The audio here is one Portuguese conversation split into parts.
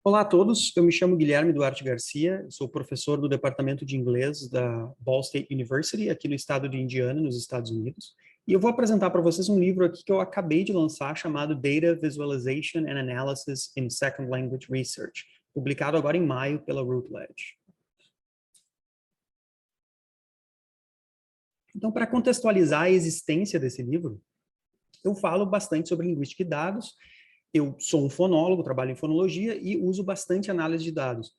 Olá a todos, eu me chamo Guilherme Duarte Garcia, sou professor do Departamento de Inglês da Ball State University, aqui no estado de Indiana, nos Estados Unidos, e eu vou apresentar para vocês um livro aqui que eu acabei de lançar, chamado Data Visualization and Analysis in Second Language Research, publicado agora em maio pela Routledge. Então, para contextualizar a existência desse livro, eu falo bastante sobre linguística e dados. Eu sou um fonólogo, trabalho em fonologia e uso bastante análise de dados.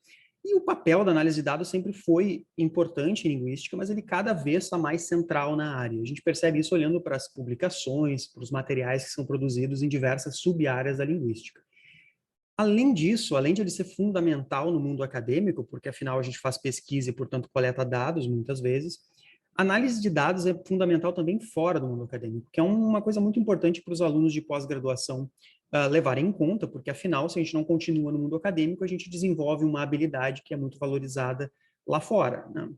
E o papel da análise de dados sempre foi importante em linguística, mas ele cada vez está mais central na área. A gente percebe isso olhando para as publicações, para os materiais que são produzidos em diversas sub-áreas da linguística. Além disso, além de ele ser fundamental no mundo acadêmico, porque afinal a gente faz pesquisa e, portanto, coleta dados muitas vezes, análise de dados é fundamental também fora do mundo acadêmico, que é uma coisa muito importante para os alunos de pós-graduação levarem em conta, porque afinal, se a gente não continua no mundo acadêmico, a gente desenvolve uma habilidade que é muito valorizada lá fora, né?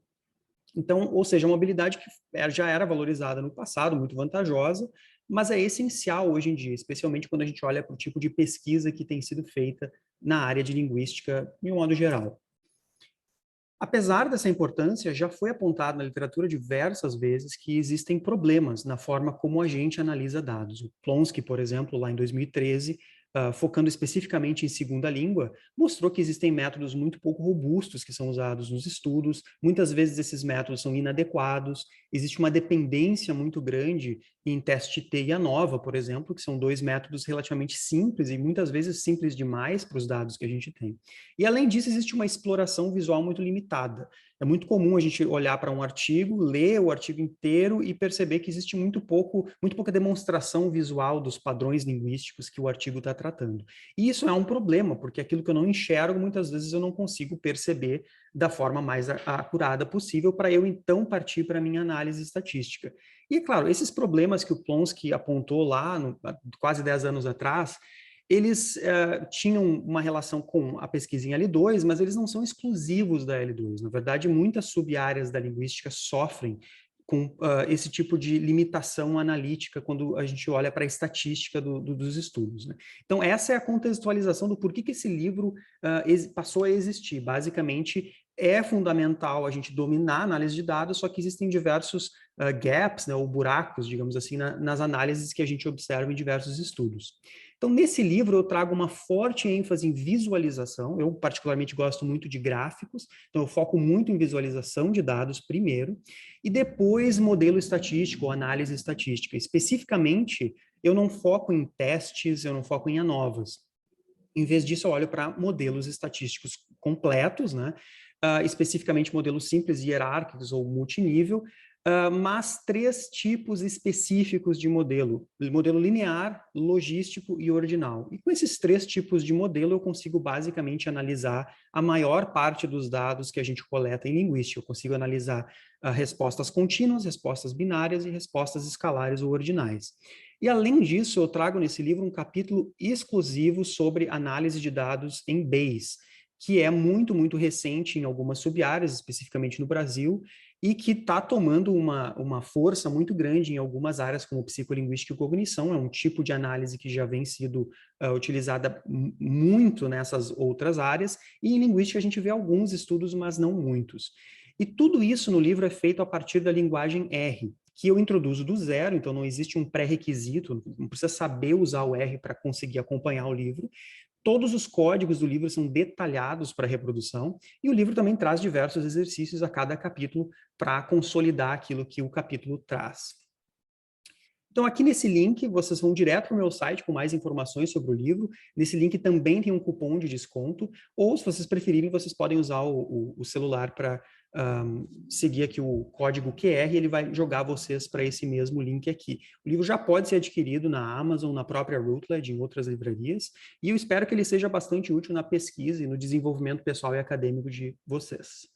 Então, ou seja, uma habilidade que já era valorizada no passado, muito vantajosa, mas é essencial hoje em dia, especialmente quando a gente olha para o tipo de pesquisa que tem sido feita na área de linguística, de um modo geral. Apesar dessa importância, já foi apontado na literatura diversas vezes que existem problemas na forma como a gente analisa dados. O Plonsky, por exemplo, lá em 2013, focando especificamente em segunda língua, mostrou que existem métodos muito pouco robustos que são usados nos estudos, muitas vezes esses métodos são inadequados, existe uma dependência muito grande em teste T e ANOVA, por exemplo, que são dois métodos relativamente simples e muitas vezes simples demais para os dados que a gente tem. E além disso, existe uma exploração visual muito limitada. É muito comum a gente olhar para um artigo, ler o artigo inteiro e perceber que existe muito pouca demonstração visual dos padrões linguísticos que o artigo está tratando. E isso é um problema, porque aquilo que eu não enxergo, muitas vezes eu não consigo perceber da forma mais acurada possível para eu então partir para a minha análise estatística. E, é claro, esses problemas que o Plonsky apontou lá, quase 10 anos atrás, eles tinham uma relação com a pesquisa em L2, mas eles não são exclusivos da L2. Na verdade, muitas sub-áreas da linguística sofrem com esse tipo de limitação analítica quando a gente olha para a estatística dos estudos, né? Então, essa é a contextualização do porquê que esse livro passou a existir. Basicamente, é fundamental a gente dominar a análise de dados, só que existem diversos gaps, né, ou buracos, digamos assim, nas análises que a gente observa em diversos estudos. Então, nesse livro, eu trago uma forte ênfase em visualização. Eu, particularmente, gosto muito de gráficos, então eu foco muito em visualização de dados primeiro, e depois modelo estatístico, ou análise estatística. Especificamente, eu não foco em testes, eu não foco em ANOVAs. Em vez disso, eu olho para modelos estatísticos completos, né? Especificamente modelos simples, hierárquicos ou multinível, mas 3 tipos específicos de modelo: modelo linear, logístico e ordinal. E com esses 3 tipos de modelo, eu consigo basicamente analisar a maior parte dos dados que a gente coleta em linguística. Eu consigo analisar respostas contínuas, respostas binárias e respostas escalares ou ordinais. E, além disso, eu trago nesse livro um capítulo exclusivo sobre análise de dados em Bayes, que é muito, muito recente em algumas sub-áreas, especificamente no Brasil, e que está tomando uma força muito grande em algumas áreas, como psicolinguística e cognição. É um tipo de análise que já vem sido utilizada muito nessas outras áreas, e em linguística a gente vê alguns estudos, mas não muitos. E tudo isso no livro é feito a partir da linguagem R, que eu introduzo do zero, então não existe um pré-requisito, não precisa saber usar o R para conseguir acompanhar o livro. Todos os códigos do livro são detalhados para reprodução, e o livro também traz diversos exercícios a cada capítulo para consolidar aquilo que o capítulo traz. Então, aqui nesse link, vocês vão direto para o meu site com mais informações sobre o livro. Nesse link também tem um cupom de desconto, ou, se vocês preferirem, vocês podem usar o celular para seguir aqui o código QR, e ele vai jogar vocês para esse mesmo link aqui. O livro já pode ser adquirido na Amazon, na própria Routledge, em outras livrarias, e eu espero que ele seja bastante útil na pesquisa e no desenvolvimento pessoal e acadêmico de vocês.